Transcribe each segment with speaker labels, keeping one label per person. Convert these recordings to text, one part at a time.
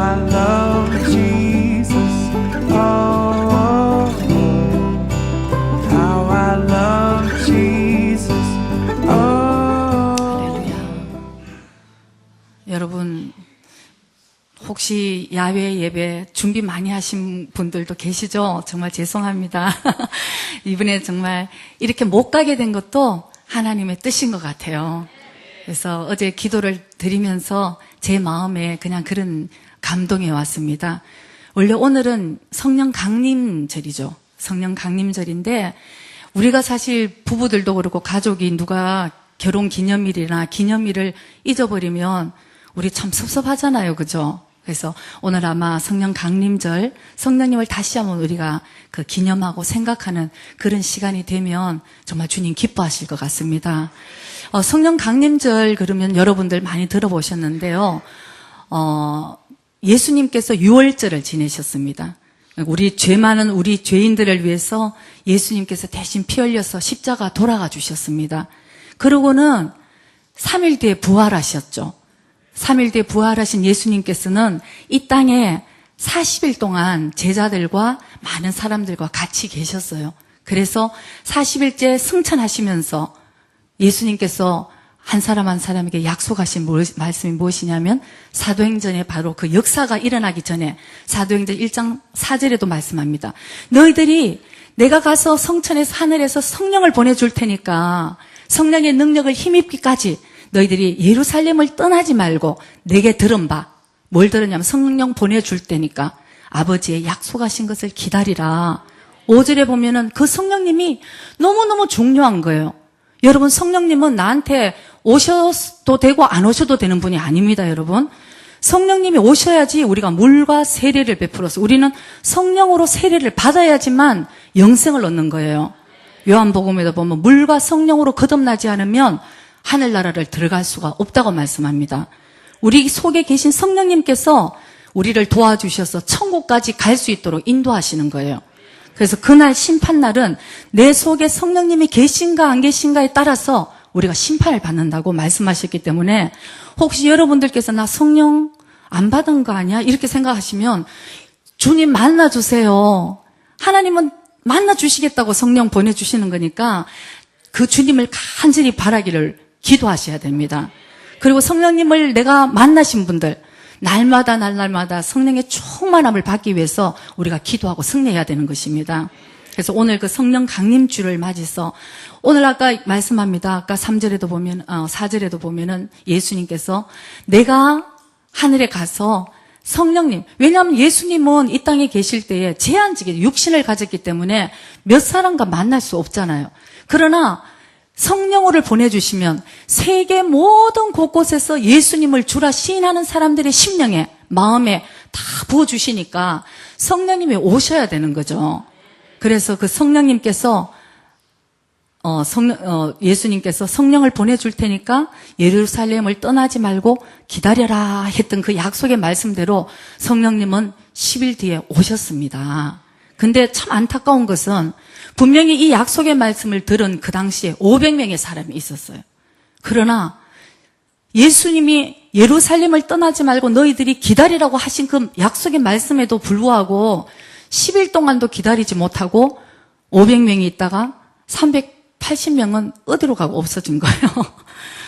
Speaker 1: I love Jesus. Oh, how I love Jesus.
Speaker 2: 할렐루야. 여러분, 혹시 야외 예배 준비 많이 하신 분들도 계시죠? 정말 죄송합니다. 이번에 정말 이렇게 못 가게 된 것도 하나님의 뜻인 것 같아요. 그래서 어제 기도를 드리면서 제 마음에 그냥 그런 감동이 왔습니다. 원래 오늘은 성령 강림절이죠. 성령 강림절인데 우리가 사실 부부들도 그렇고 가족이 누가 결혼 기념일이나 기념일을 잊어버리면 우리 참 섭섭하잖아요. 그죠? 그래서 오늘 아마 성령 강림절, 성령님을 다시 한번 우리가 그 기념하고 생각하는 그런 시간이 되면 정말 주님 기뻐하실 것 같습니다. 성령 강림절 그러면 여러분들 많이 들어보셨는데요. 예수님께서 유월절을 지내셨습니다. 우리 죄 많은 우리 죄인들을 위해서 예수님께서 대신 피 흘려서 십자가 돌아가 주셨습니다. 그러고는 3일 뒤에 부활하셨죠. 3일 뒤에 부활하신 예수님께서는 이 땅에 40일 동안 제자들과 많은 사람들과 같이 계셨어요. 그래서 40일째 승천하시면서 예수님께서 한 사람 한 사람에게 약속하신 말씀이 무엇이냐면 사도행전에 바로 그 역사가 일어나기 전에 사도행전 1장 4절에도 말씀합니다. 너희들이 내가 가서 성천에서 하늘에서 성령을 보내줄 테니까 성령의 능력을 힘입기까지 너희들이 예루살렘을 떠나지 말고 내게 들은 바, 뭘 들었냐면 성령 보내줄 테니까 아버지의 약속하신 것을 기다리라. 5절에 보면은 그 성령님이 너무너무 중요한 거예요. 여러분, 성령님은 나한테 오셔도 되고 안 오셔도 되는 분이 아닙니다, 여러분. 성령님이 오셔야지 우리가 물과 세례를 베풀어서 우리는 성령으로 세례를 받아야지만 영생을 얻는 거예요. 요한복음에도 보면 물과 성령으로 거듭나지 않으면 하늘나라를 들어갈 수가 없다고 말씀합니다. 우리 속에 계신 성령님께서 우리를 도와주셔서 천국까지 갈 수 있도록 인도하시는 거예요. 그래서 그날 심판날은 내 속에 성령님이 계신가 안 계신가에 따라서 우리가 심판을 받는다고 말씀하셨기 때문에 혹시 여러분들께서 나 성령 안 받은 거 아니야? 이렇게 생각하시면 주님 만나주세요. 하나님은 만나주시겠다고 성령 보내주시는 거니까 그 주님을 간절히 바라기를 기도하셔야 됩니다. 그리고 성령님을 내가 만나신 분들 날마다 성령의 충만함을 받기 위해서 우리가 기도하고 승리해야 되는 것입니다. 그래서 오늘 그 성령 강림주를 맞이해서 오늘 아까 말씀합니다. 아까 3절에도 보면 4절에도 보면은 예수님께서 내가 하늘에 가서 성령님, 왜냐하면 예수님은 이 땅에 계실 때에 제한적인 육신을 가졌기 때문에 몇 사람과 만날 수 없잖아요. 그러나 성령을 보내주시면 세계 모든 곳곳에서 예수님을 주라 시인하는 사람들의 심령에, 마음에 다 부어주시니까 성령님이 오셔야 되는 거죠. 그래서 그 성령님께서 예수님께서 성령을 보내줄 테니까 예루살렘을 떠나지 말고 기다려라 했던 그 약속의 말씀대로 성령님은 10일 뒤에 오셨습니다. 근데 참 안타까운 것은 분명히 이 약속의 말씀을 들은 그 당시에 500명의 사람이 있었어요. 그러나 예수님이 예루살렘을 떠나지 말고 너희들이 기다리라고 하신 그 약속의 말씀에도 불구하고 10일 동안도 기다리지 못하고 500명이 있다가 380명은 어디로 가고 없어진 거예요.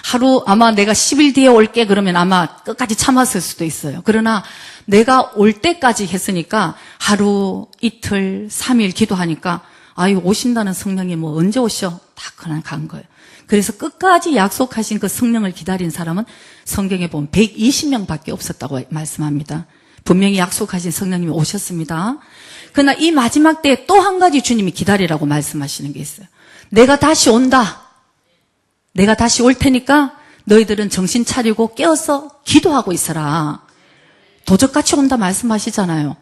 Speaker 2: 하루 아마 내가 10일 뒤에 올게 그러면 아마 끝까지 참았을 수도 있어요. 그러나 내가 올 때까지 했으니까 하루, 이틀, 3일 기도하니까 아유 오신다는 성령이 뭐 언제 오셔? 다 그냥 간 거예요. 그래서 끝까지 약속하신 그 성령을 기다린 사람은 성경에 보면 120명밖에 없었다고 말씀합니다. 분명히 약속하신 성령님이 오셨습니다. 그러나 이 마지막 때에 또 한 가지 주님이 기다리라고 말씀하시는 게 있어요. 내가 다시 온다. 내가 다시 올 테니까 너희들은 정신 차리고 깨어서 기도하고 있어라. 도적같이 온다 말씀하시잖아요.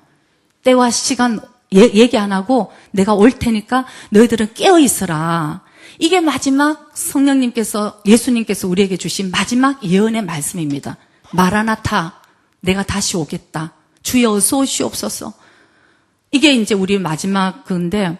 Speaker 2: 때와 시간 얘기 안 하고 내가 올 테니까 너희들은 깨어 있어라. 이게 마지막 성령님께서 예수님께서 우리에게 주신 마지막 예언의 말씀입니다. 마라나타, 내가 다시 오겠다. 주여 어서 오시옵소서. 이게 이제 우리 마지막 건데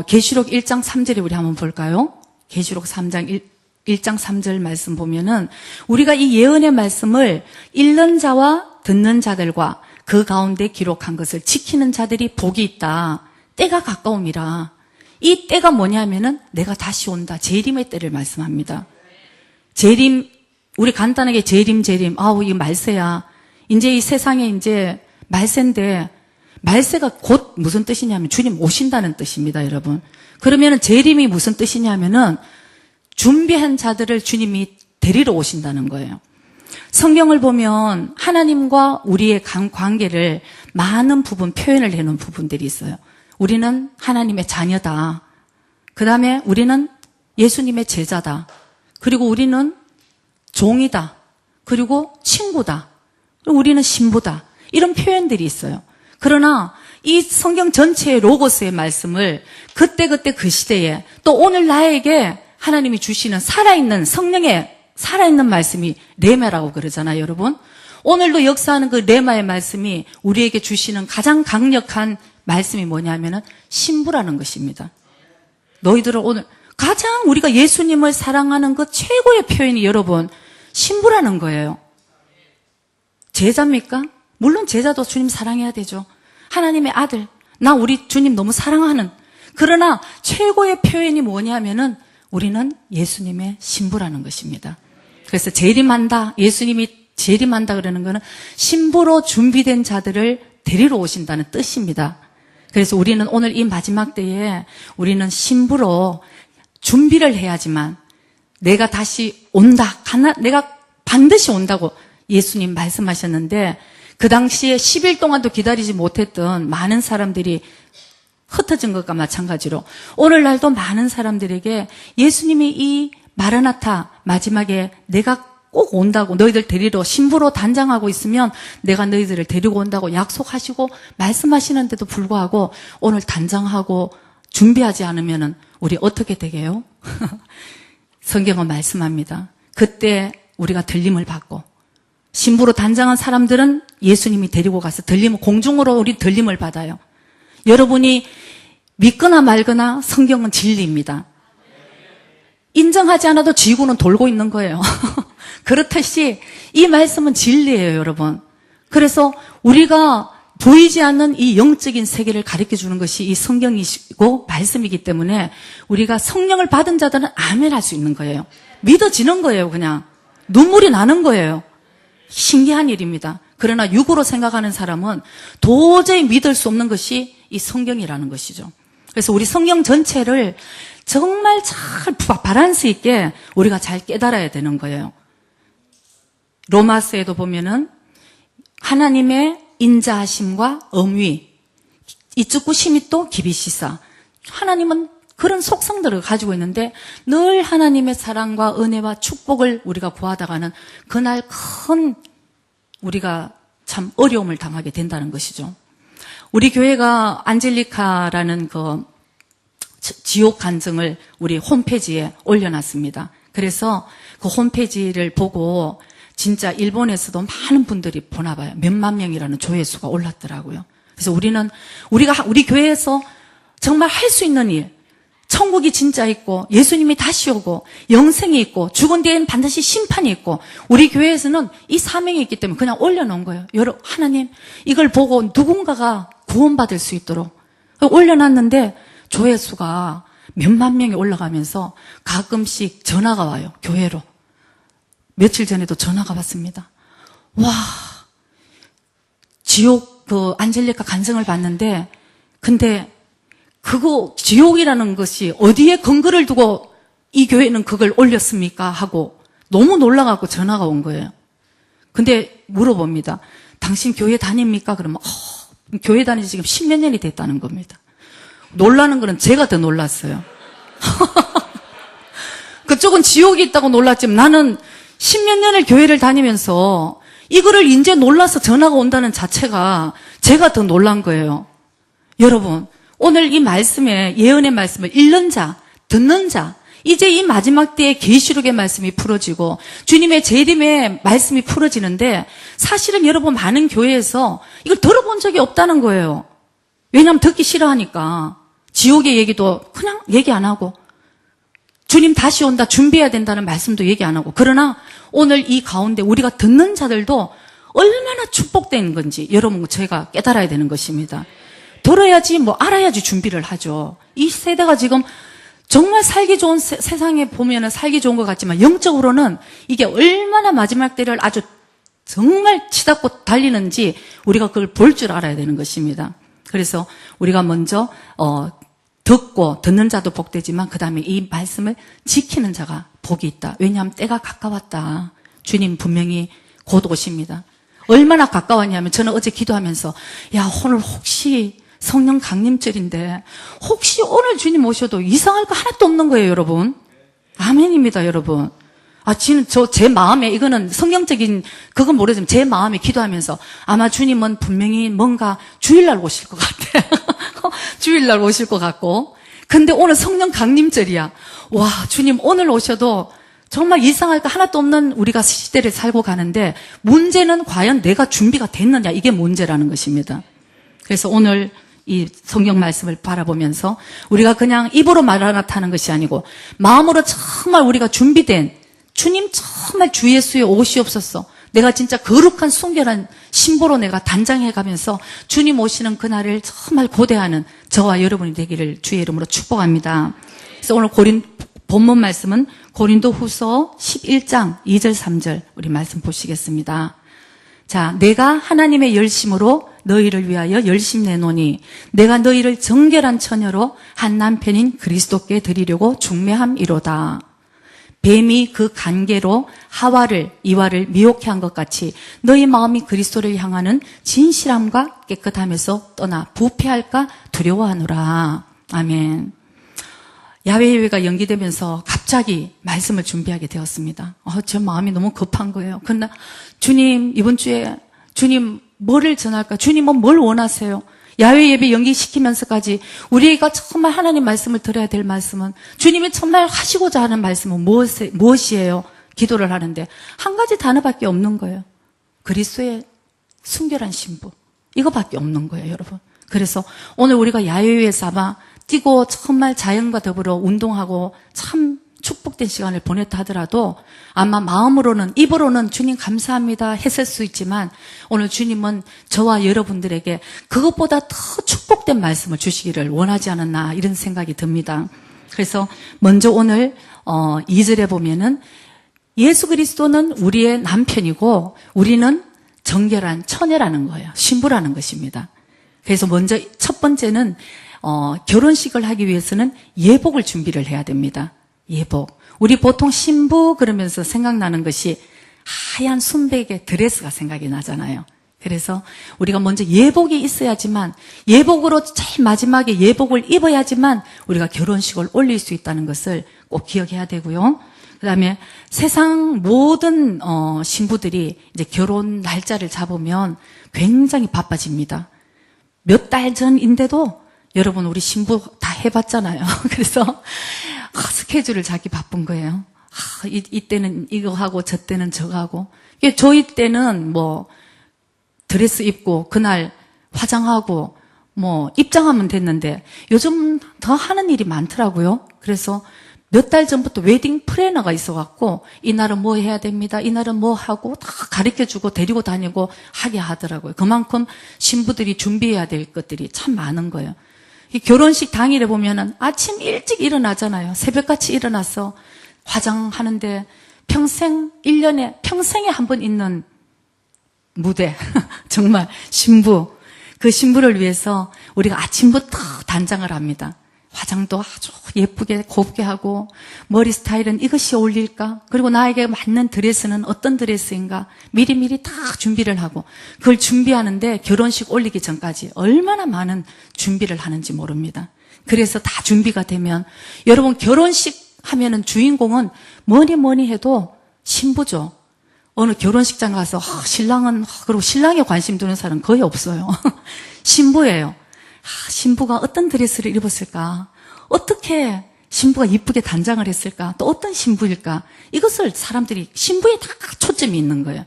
Speaker 2: 계시록 1장 3절에 우리 한번 볼까요? 계시록 3장 1장 3절 말씀 보면은 우리가 이 예언의 말씀을 읽는 자와 듣는 자들과 그 가운데 기록한 것을 지키는 자들이 복이 있다. 때가 가까움이라. 이 때가 뭐냐면은 내가 다시 온다. 재림의 때를 말씀합니다. 재림, 우리 간단하게 재림. 아우, 이거 말세야. 이제 이 세상에 이제 말세인데, 말세가 곧 무슨 뜻이냐면 주님 오신다는 뜻입니다, 여러분. 그러면은 재림이 무슨 뜻이냐면은 준비한 자들을 주님이 데리러 오신다는 거예요. 성경을 보면 하나님과 우리의 관계를 많은 부분 표현을 해놓은 부분들이 있어요. 우리는 하나님의 자녀다. 그 다음에 우리는 예수님의 제자다. 그리고 우리는 종이다. 그리고 친구다. 그리고 우리는 신부다. 이런 표현들이 있어요. 그러나 이 성경 전체의 로고스의 말씀을 그때그때 그 시대에 또 오늘 나에게 하나님이 주시는 살아있는 성령의 살아있는 말씀이 레마라고 그러잖아요, 여러분. 오늘도 역사하는 그 레마의 말씀이 우리에게 주시는 가장 강력한 말씀이 뭐냐면은 신부라는 것입니다. 너희들은 오늘 가장 우리가 예수님을 사랑하는 그 최고의 표현이 여러분 신부라는 거예요. 제자입니까? 물론 제자도 주님 사랑해야 되죠. 하나님의 아들, 나 우리 주님 너무 사랑하는. 그러나 최고의 표현이 뭐냐면은 우리는 예수님의 신부라는 것입니다. 그래서 재림한다, 예수님이 재림한다 그러는 거는 신부로 준비된 자들을 데리러 오신다는 뜻입니다. 그래서 우리는 오늘 이 마지막 때에 우리는 신부로 준비를 해야지만 내가 다시 온다, 내가 반드시 온다고 예수님 말씀하셨는데 그 당시에 10일 동안도 기다리지 못했던 많은 사람들이 흩어진 것과 마찬가지로 오늘날도 많은 사람들에게 예수님이 이 마라나타 마지막에 내가 꼭 온다고 너희들 데리러 신부로 단장하고 있으면 내가 너희들을 데리고 온다고 약속하시고 말씀하시는데도 불구하고 오늘 단장하고 준비하지 않으면 우리 어떻게 되게요? 성경은 말씀합니다. 그때 우리가 들림을 받고 신부로 단장한 사람들은 예수님이 데리고 가서 들림을 공중으로 우리 들림을 받아요. 여러분이 믿거나 말거나 성경은 진리입니다. 인정하지 않아도 지구는 돌고 있는 거예요. 그렇듯이 이 말씀은 진리예요, 여러분. 그래서 우리가 보이지 않는 이 영적인 세계를 가르쳐 주는 것이 이 성경이고 말씀이기 때문에 우리가 성령을 받은 자들은 아멘 할 수 있는 거예요. 믿어지는 거예요, 그냥. 눈물이 나는 거예요. 신기한 일입니다. 그러나 육으로 생각하는 사람은 도저히 믿을 수 없는 것이 이 성경이라는 것이죠. 그래서 우리 성경 전체를 정말 잘 바란스 있게 우리가 잘 깨달아야 되는 거예요. 로마서에도 보면은 하나님의 인자하심과 엄위, 이축구 심히 또 기비시사. 하나님은 그런 속성들을 가지고 있는데 늘 하나님의 사랑과 은혜와 축복을 우리가 구하다가는 그날 큰 우리가 참 어려움을 당하게 된다는 것이죠. 우리 교회가 안젤리카라는 그 지옥 간증을 우리 홈페이지에 올려놨습니다. 그래서 그 홈페이지를 보고 진짜 일본에서도 많은 분들이 보나 봐요. 몇만 명이라는 조회수가 올랐더라고요. 그래서 우리 교회에서 정말 할 수 있는 일, 천국이 진짜 있고 예수님이 다시 오고 영생이 있고 죽은 뒤에는 반드시 심판이 있고 우리 교회에서는 이 사명이 있기 때문에 그냥 올려놓은 거예요. 여러분, 하나님 이걸 보고 누군가가 구원받을 수 있도록 올려놨는데 조회수가 몇만 명이 올라가면서 가끔씩 전화가 와요. 교회로. 며칠 전에도 전화가 왔습니다. 와, 지옥 그 안젤리카 간증을 봤는데 근데 그거 지옥이라는 것이 어디에 근거를 두고 이 교회는 그걸 올렸습니까? 하고 너무 놀라갖고 전화가 온 거예요. 근데 물어봅니다. 당신 교회 다닙니까? 그러면 교회 다니지 지금 10몇 년이 됐다는 겁니다. 놀라는 거는 제가 더 놀랐어요. 그쪽은 지옥이 있다고 놀랐지만 나는 10몇 년을 교회를 다니면서 이거를 이제 놀라서 전화가 온다는 자체가 제가 더 놀란 거예요. 여러분, 오늘 이 말씀에 예언의 말씀을 읽는 자, 듣는 자, 이제 이 마지막 때에 계시록의 말씀이 풀어지고 주님의 재림의 말씀이 풀어지는데 사실은 여러분 많은 교회에서 이걸 들어본 적이 없다는 거예요. 왜냐하면 듣기 싫어하니까 지옥의 얘기도 그냥 얘기 안 하고 주님 다시 온다, 준비해야 된다는 말씀도 얘기 안 하고. 그러나 오늘 이 가운데 우리가 듣는 자들도 얼마나 축복된 건지 여러분 저희가 깨달아야 되는 것입니다. 들어야지 알아야지 준비를 하죠. 이 세대가 지금 정말 살기 좋은 세상에 보면은 살기 좋은 것 같지만 영적으로는 이게 얼마나 마지막 때를 아주 정말 치닫고 달리는지 우리가 그걸 볼 줄 알아야 되는 것입니다. 그래서 우리가 먼저 듣고 듣는 자도 복되지만 그 다음에 이 말씀을 지키는 자가 복이 있다. 왜냐하면 때가 가까웠다. 주님 분명히 곧 오십니다. 얼마나 가까웠냐면 저는 어제 기도하면서 야 오늘 혹시 성령 강림절인데 혹시 오늘 주님 오셔도 이상할 거 하나도 없는 거예요, 여러분. 아멘입니다, 여러분. 지금 제 마음에 이거는 성경적인 그건 모르지만 제 마음에 기도하면서 아마 주님은 분명히 뭔가 주일날 오실 것 같아. 주일날 오실 것 같고. 근데 오늘 성령 강림절이야. 와, 주님 오늘 오셔도 정말 이상할 거 하나도 없는 우리가 시대를 살고 가는데 문제는 과연 내가 준비가 됐느냐 이게 문제라는 것입니다. 그래서 오늘 이 성경 말씀을 바라보면서 우리가 그냥 입으로 말하는 것이 아니고 마음으로 정말 우리가 준비된 주님 정말 주 예수의 오시옵소서. 내가 진짜 거룩한 순결한 신부로 내가 단장해 가면서 주님 오시는 그날을 정말 고대하는 저와 여러분이 되기를 주의 이름으로 축복합니다. 그래서 오늘 본문 말씀은 고린도 후서 11장 2절 3절 우리 말씀 보시겠습니다. 자, 내가 하나님의 열심으로 너희를 위하여 열심 내노니 내가 너희를 정결한 처녀로 한 남편인 그리스도께 드리려고 중매함이로다. 뱀이 그 간계로 이와를 미혹해 한 것 같이 너희 마음이 그리스도를 향하는 진실함과 깨끗함에서 떠나 부패할까 두려워하노라. 아멘. 야외 예배가 연기되면서 갑자기 말씀을 준비하게 되었습니다. 제 마음이 너무 급한 거예요. 근데 주님 이번 주에 주님 뭐를 전할까? 주님은 뭘 원하세요? 야외 예배 연기시키면서까지 우리가 정말 하나님 말씀을 들어야 될 말씀은 주님이 정말 하시고자 하는 말씀은 무엇이에요? 기도를 하는데 한 가지 단어밖에 없는 거예요. 그리스도의 순결한 신부. 이거밖에 없는 거예요, 여러분. 그래서 오늘 우리가 야외에서 아마 뛰고 정말 자연과 더불어 운동하고 참 축복된 시간을 보냈다 하더라도 아마 마음으로는 입으로는 주님 감사합니다 했을 수 있지만 오늘 주님은 저와 여러분들에게 그것보다 더 축복된 말씀을 주시기를 원하지 않았나 이런 생각이 듭니다. 그래서 먼저 오늘 2절에 보면은 예수 그리스도는 우리의 남편이고 우리는 정결한 처녀라는 거예요. 신부라는 것입니다. 그래서 먼저 첫 번째는 결혼식을 하기 위해서는 예복을 준비를 해야 됩니다. 예복. 우리 보통 신부 그러면서 생각나는 것이 하얀 순백의 드레스가 생각이 나잖아요. 그래서 우리가 먼저 예복이 있어야지만 예복으로 제일 마지막에 예복을 입어야지만 우리가 결혼식을 올릴 수 있다는 것을 꼭 기억해야 되고요. 그다음에 세상 모든 신부들이 이제 결혼 날짜를 잡으면 굉장히 바빠집니다. 몇 달 전인데도 여러분 우리 신부 다 해봤잖아요. 그래서 스케줄을 잡기 바쁜 거예요. 이때는 이거 하고 저 때는 저거 하고. 저희 때는 드레스 입고 그날 화장하고 입장하면 됐는데 요즘 더 하는 일이 많더라고요. 그래서 몇 달 전부터 웨딩 플래너가 있어갖고 이날은 뭐 해야 됩니다. 이날은 뭐 하고 다 가르쳐주고 데리고 다니고 하게 하더라고요. 그만큼 신부들이 준비해야 될 것들이 참 많은 거예요. 이 결혼식 당일에 보면은 아침 일찍 일어나잖아요. 새벽같이 일어나서 화장하는데 평생 1년에 평생에 한 번 있는 무대 정말 신부 그 신부를 위해서 우리가 아침부터 단장을 합니다. 화장도 아주 예쁘게 곱게 하고 머리 스타일은 이것이 어울릴까? 그리고 나에게 맞는 드레스는 어떤 드레스인가? 미리미리 다 준비를 하고 그걸 준비하는데 결혼식 올리기 전까지 얼마나 많은 준비를 하는지 모릅니다. 그래서 다 준비가 되면 여러분 결혼식 하면은 주인공은 뭐니 해도 신부죠. 어느 결혼식장 가서 신랑은 그리고 신랑에 관심 두는 사람은 거의 없어요. 신부예요. 신부가 어떤 드레스를 입었을까? 어떻게 신부가 이쁘게 단장을 했을까? 또 어떤 신부일까? 이것을 사람들이 신부에 다 초점이 있는 거예요.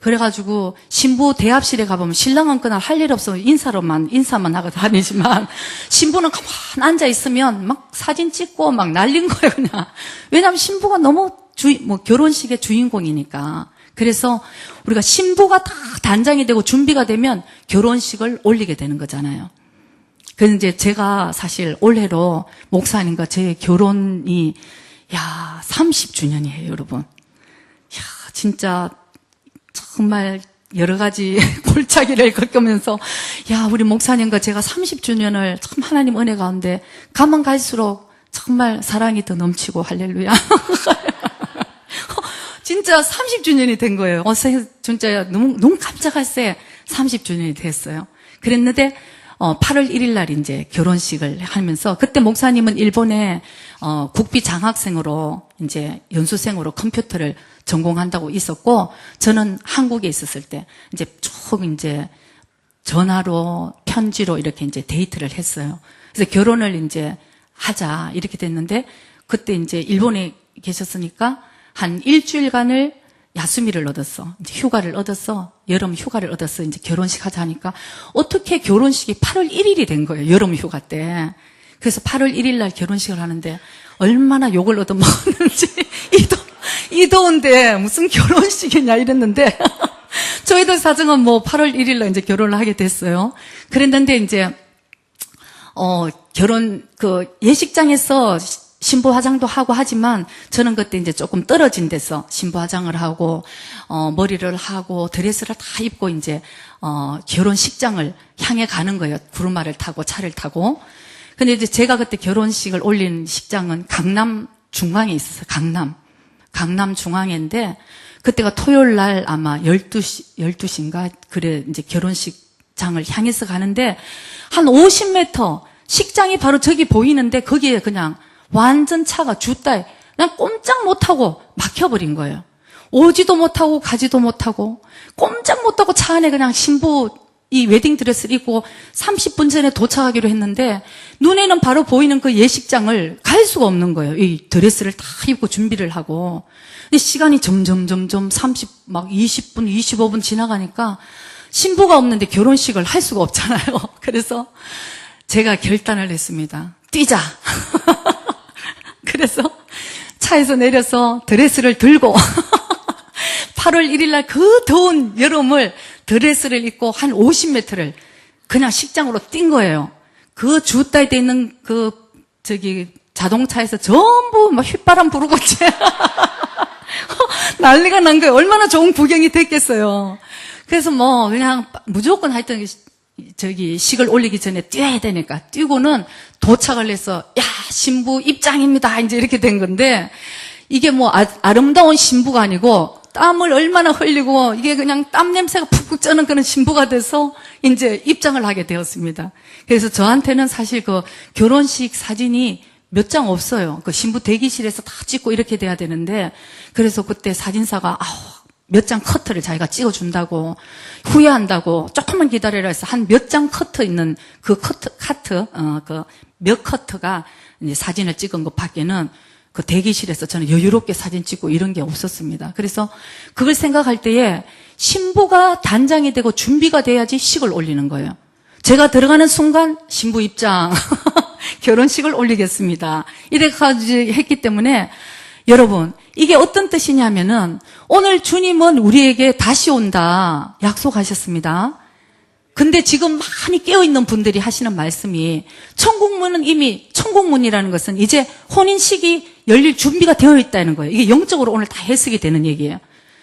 Speaker 2: 그래가지고 신부 대합실에 가보면 신랑은 그날 할 일 없어 인사만 하고 다니지만 신부는 가만 앉아 있으면 막 사진 찍고 막 날린 거예요, 그냥. 왜냐하면 신부가 너무 결혼식의 주인공이니까. 그래서 우리가 신부가 다 단장이 되고 준비가 되면 결혼식을 올리게 되는 거잖아요. 그래서 이제 제가 사실 올해로 목사님과 제 결혼이 30주년이에요, 여러분. 진짜 정말 여러 가지 골짜기를 겪으면서 우리 목사님과 제가 30주년을 참 하나님 은혜 가운데 가면 갈수록 정말 사랑이 더 넘치고 할렐루야. 진짜 30주년이 된 거예요. 진짜 너무 깜짝할새 30주년이 됐어요. 그랬는데 8월 1일 날 이제 결혼식을 하면서 그때 목사님은 일본에 국비 장학생으로 이제 연수생으로 컴퓨터를 전공한다고 있었고 저는 한국에 있었을 때 이제 쭉 이제 전화로 편지로 이렇게 이제 데이트를 했어요. 그래서 결혼을 이제 하자 이렇게 됐는데 그때 이제 일본에 계셨으니까 한 일주일간을 야수미를 얻었어. 이제 휴가를 얻었어. 여름 휴가를 얻었어. 이제 결혼식 하자 하니까 어떻게 결혼식이 8월 1일이 된 거예요. 여름 휴가 때. 그래서 8월 1일 날 결혼식을 하는데 얼마나 욕을 얻어먹었는지 이 더운데 무슨 결혼식이냐 이랬는데 저희들 사정은 뭐 8월 1일 날 이제 결혼을 하게 됐어요. 그랬는데 이제 결혼 예식장에서 신부 화장도 하고 하지만 저는 그때 이제 조금 떨어진 데서 신부 화장을 하고 머리를 하고 드레스를 다 입고 이제 결혼식장을 향해 가는 거예요. 구르마를 타고 차를 타고. 근데 이제 제가 그때 결혼식을 올린 식장은 강남 중앙에 있었어요. 강남 중앙에인데 그때가 토요일 날 아마 12시인가 그래 이제 결혼식장을 향해서 가는데 한 50m 식장이 바로 저기 보이는데 거기에 그냥 완전 차가 주따에 그냥 꼼짝 못하고 막혀버린 거예요. 오지도 못하고 가지도 못하고 꼼짝 못하고 차 안에 그냥 신부 이 웨딩드레스를 입고 30분 전에 도착하기로 했는데 눈에는 바로 보이는 그 예식장을 갈 수가 없는 거예요. 이 드레스를 다 입고 준비를 하고. 근데 시간이 점점 20분, 25분 지나가니까 신부가 없는데 결혼식을 할 수가 없잖아요. 그래서 제가 결단을 했습니다. 뛰자. 그래서 차에서 내려서 드레스를 들고 8월 1일 날 그 더운 여름을 드레스를 입고 한 50m를 그냥 식장으로 뛴 거예요. 그 주따에 돼 있는 자동차에서 전부 막 휘바람 부르고 난리가 난 거예요. 얼마나 좋은 구경이 됐겠어요. 그래서 뭐 그냥 무조건 하여튼 식을 올리기 전에 뛰어야 되니까 뛰고는 도착을 해서 신부 입장입니다 이제 이렇게 된 건데 이게 뭐 아름다운 신부가 아니고 땀을 얼마나 흘리고 이게 그냥 땀 냄새가 푹푹 쩌는 그런 신부가 돼서 이제 입장을 하게 되었습니다. 그래서 저한테는 사실 그 결혼식 사진이 몇 장 없어요. 그 신부 대기실에서 다 찍고 이렇게 돼야 되는데 그래서 그때 사진사가 몇 장 커트를 자기가 찍어준다고 후회한다고 조금만 기다려라 해서 한 몇 장 커트 있는 그 몇 커트가 이제 사진을 찍은 것 밖에는 그 대기실에서 저는 여유롭게 사진 찍고 이런 게 없었습니다. 그래서 그걸 생각할 때에 신부가 단장이 되고 준비가 돼야지 식을 올리는 거예요. 제가 들어가는 순간 신부 입장 결혼식을 올리겠습니다. 이래가지고 했기 때문에 여러분 이게 어떤 뜻이냐면은 오늘 주님은 우리에게 다시 온다 약속하셨습니다. 근데 지금 많이 깨어있는 분들이 하시는 말씀이 천국문은 이미 천국문이라는 것은 이제 혼인식이 열릴 준비가 되어 있다는 거예요. 이게 영적으로 오늘 다 해석이 되는 얘기예요.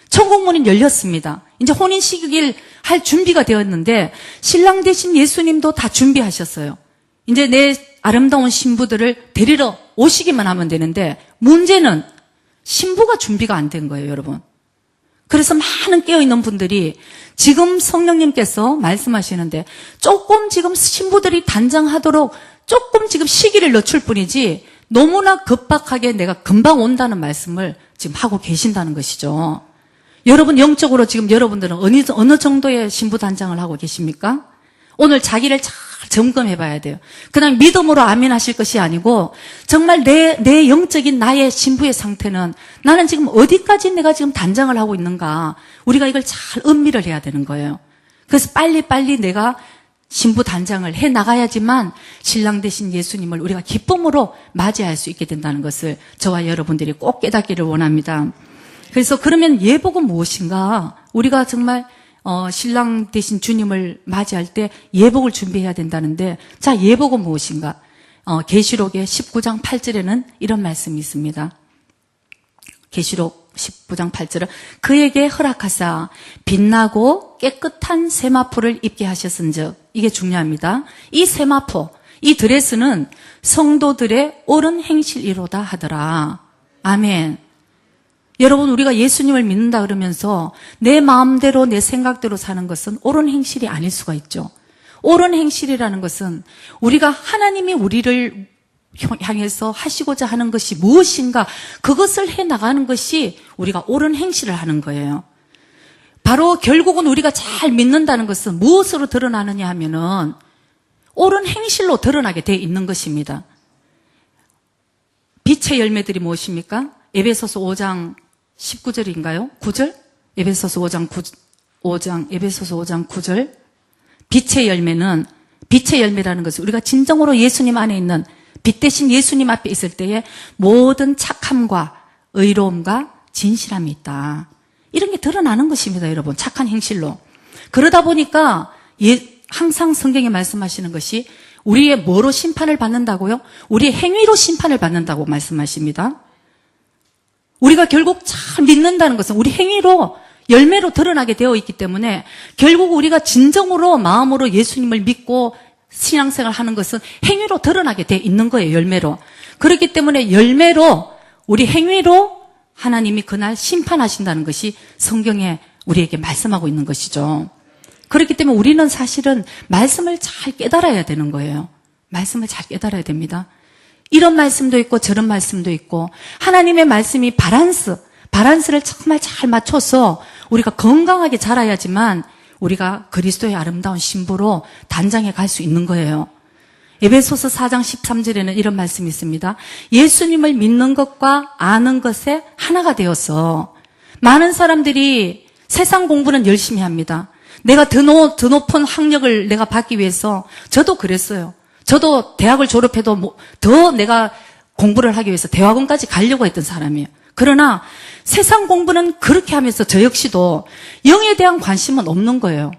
Speaker 2: 천국문은 열렸습니다. 이제 혼인식일 할 준비가 되었는데 신랑 대신 예수님도 다 준비하셨어요. 이제 내 아름다운 신부들을 데리러 오시기만 하면 되는데 문제는 신부가 준비가 안 된 거예요, 여러분. 그래서 많은 깨어있는 분들이 지금 성령님께서 말씀하시는데 조금 지금 신부들이 단장하도록 조금 지금 시기를 늦출 뿐이지 너무나 급박하게 내가 금방 온다는 말씀을 지금 하고 계신다는 것이죠. 여러분 영적으로 지금 여러분들은 어느 정도의 신부 단장을 하고 계십니까? 오늘 자기를 잘 점검해 봐야 돼요. 그냥 믿음으로 아멘 하실 것이 아니고 정말 내 영적인 나의 신부의 상태는 나는 지금 어디까지 내가 지금 단장을 하고 있는가. 우리가 이걸 잘 음미를 해야 되는 거예요. 그래서 빨리빨리 내가 신부 단장을 해 나가야지만 신랑 되신 예수님을 우리가 기쁨으로 맞이할 수 있게 된다는 것을 저와 여러분들이 꼭 깨닫기를 원합니다. 그래서 그러면 예복은 무엇인가? 우리가 정말 신랑 되신 주님을 맞이할 때 예복을 준비해야 된다는데, 자, 예복은 무엇인가? 계시록의 19장 8절에는 이런 말씀이 있습니다. 계시록 19장 8절은 그에게 허락하사 빛나고 깨끗한 세마포를 입게 하셨은즉, 이게 중요합니다. 이 세마포, 이 드레스는 성도들의 옳은 행실이로다 하더라. 아멘. 여러분, 우리가 예수님을 믿는다 그러면서 내 마음대로 내 생각대로 사는 것은 옳은 행실이 아닐 수가 있죠. 옳은 행실이라는 것은 우리가 하나님이 우리를 향해서 하시고자 하는 것이 무엇인가, 그것을 해나가는 것이 우리가 옳은 행실을 하는 거예요. 바로 결국은 우리가 잘 믿는다는 것은 무엇으로 드러나느냐 하면은 옳은 행실로 드러나게 돼 있는 것입니다. 빛의 열매들이 무엇입니까? 에베소서 5장 19절인가요? 9절? 에베소서 5장 9절. 빛의 열매는, 빛의 열매라는 것은 우리가 진정으로 예수님 안에 있는 빛 대신 예수님 앞에 있을 때에 모든 착함과 의로움과 진실함이 있다. 이런 게 드러나는 것입니다, 여러분. 착한 행실로. 그러다 보니까 항상 성경에 말씀하시는 것이 우리의 뭐로 심판을 받는다고요? 우리의 행위로 심판을 받는다고 말씀하십니다. 우리가 결국 잘 믿는다는 것은 우리 행위로, 열매로 드러나게 되어 있기 때문에 결국 우리가 진정으로 마음으로 예수님을 믿고 신앙생활 하는 것은 행위로 드러나게 돼 있는 거예요, 열매로. 그렇기 때문에 열매로, 우리 행위로 하나님이 그날 심판하신다는 것이 성경에 우리에게 말씀하고 있는 것이죠. 그렇기 때문에 우리는 사실은 말씀을 잘 깨달아야 되는 거예요. 말씀을 잘 깨달아야 됩니다. 이런 말씀도 있고 저런 말씀도 있고, 하나님의 말씀이 바란스를 정말 잘 맞춰서 우리가 건강하게 자라야지만 우리가 그리스도의 아름다운 신부로 단장해 갈 수 있는 거예요. 에베소서 4장 13절에는 이런 말씀이 있습니다. 예수님을 믿는 것과 아는 것에 하나가 되어서, 많은 사람들이 세상 공부는 열심히 합니다. 내가 더 높은 학력을 내가 받기 위해서, 저도 그랬어요. 저도 대학을 졸업해도 더 내가 공부를 하기 위해서 대학원까지 가려고 했던 사람이에요. 그러나 세상 공부는 그렇게 하면서 저 역시도 영에 대한 관심은 없는 거예요.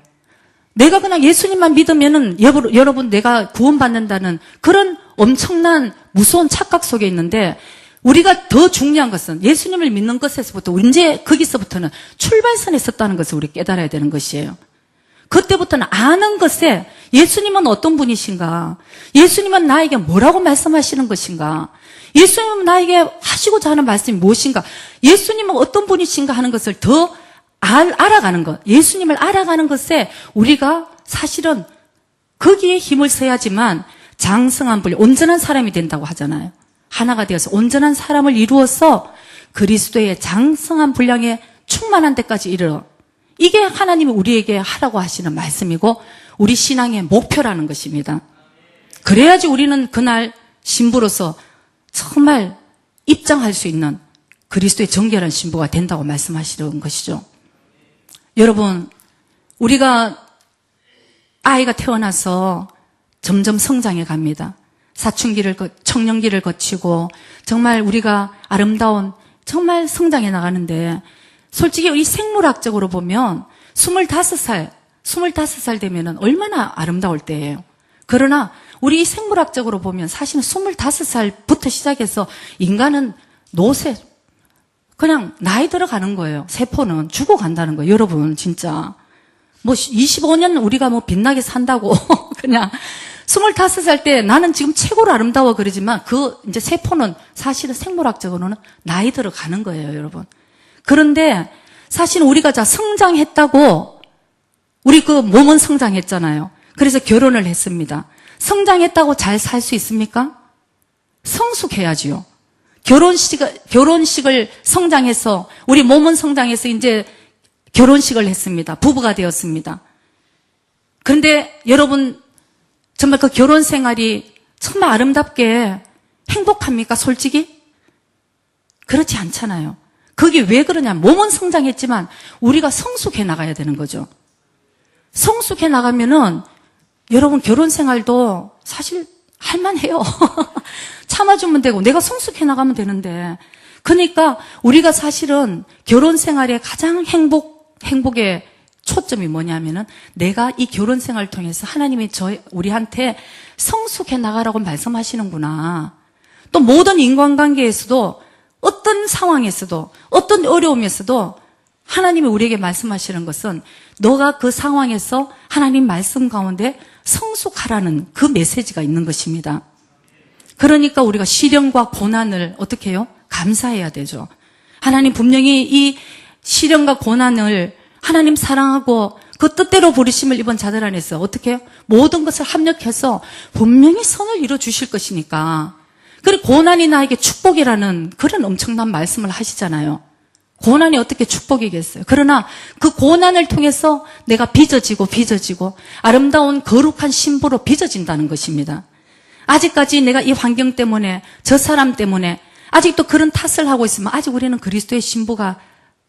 Speaker 2: 내가 그냥 예수님만 믿으면은 여러분 내가 구원받는다는 그런 엄청난 무서운 착각 속에 있는데, 우리가 더 중요한 것은 예수님을 믿는 것에서부터, 이제 거기서부터는 출발선에 섰다는 것을 우리 깨달아야 되는 것이에요. 그때부터는 아는 것에 예수님은 어떤 분이신가, 예수님은 나에게 뭐라고 말씀하시는 것인가, 예수님은 나에게 하시고자 하는 말씀이 무엇인가, 예수님은 어떤 분이신가 하는 것을 더 알아가는 것, 예수님을 알아가는 것에 우리가 사실은 거기에 힘을 써야지만 장성한 분량, 온전한 사람이 된다고 하잖아요. 하나가 되어서 온전한 사람을 이루어서 그리스도의 장성한 분량에 충만한 데까지 이르러, 이게 하나님이 우리에게 하라고 하시는 말씀이고 우리 신앙의 목표라는 것입니다. 그래야지 우리는 그날 신부로서 정말 입장할 수 있는 그리스도의 정결한 신부가 된다고 말씀하시는 것이죠. 여러분, 우리가 아이가 태어나서 점점 성장해 갑니다. 사춘기를, 청년기를 거치고 정말 우리가 아름다운 정말 성장해 나가는데, 솔직히 이 생물학적으로 보면 25살 되면은 얼마나 아름다울 때예요. 그러나 우리 이 생물학적으로 보면 사실은 25살부터 시작해서 인간은 노쇠, 그냥 나이 들어가는 거예요. 세포는 죽어간다는 거예요. 여러분, 진짜. 25년 우리가 빛나게 산다고 그냥 25살 때 나는 지금 최고로 아름다워 그러지만 이제 세포는 사실은 생물학적으로는 나이 들어가는 거예요, 여러분. 그런데 사실 우리가 성장했다고, 우리 몸은 성장했잖아요. 그래서 결혼을 했습니다. 성장했다고 잘 살 수 있습니까? 성숙해야지요. 결혼식을 성장해서, 우리 몸은 성장해서 이제 결혼식을 했습니다. 부부가 되었습니다. 그런데 여러분, 정말 그 결혼 생활이 정말 아름답게 행복합니까? 솔직히? 그렇지 않잖아요. 그게 왜 그러냐? 몸은 성장했지만 우리가 성숙해 나가야 되는 거죠. 성숙해 나가면은 여러분 결혼 생활도 사실 할만해요. 참아주면 되고 내가 성숙해 나가면 되는데, 그러니까 우리가 사실은 결혼 생활의 가장 행복의 초점이 뭐냐면은 내가 이 결혼 생활을 통해서 하나님이 우리한테 성숙해 나가라고 말씀하시는구나. 또 모든 인간관계에서도 어떤 상황에서도 어떤 어려움에서도 하나님이 우리에게 말씀하시는 것은 너가 그 상황에서 하나님 말씀 가운데 성숙하라는 그 메시지가 있는 것입니다. 그러니까 우리가 시련과 고난을 어떻게 해요? 감사해야 되죠. 하나님 분명히 이 시련과 고난을 하나님 사랑하고 그 뜻대로 부르심을 입은 자들 안에서 어떻게 해요? 모든 것을 합력해서 분명히 선을 이루어 주실 것이니까. 그리고 고난이 나에게 축복이라는 그런 엄청난 말씀을 하시잖아요. 고난이 어떻게 축복이겠어요? 그러나 그 고난을 통해서 내가 빚어지고 아름다운 거룩한 신부로 빚어진다는 것입니다. 아직까지 내가 이 환경 때문에, 저 사람 때문에 아직도 그런 탓을 하고 있으면 아직 우리는 그리스도의 신부가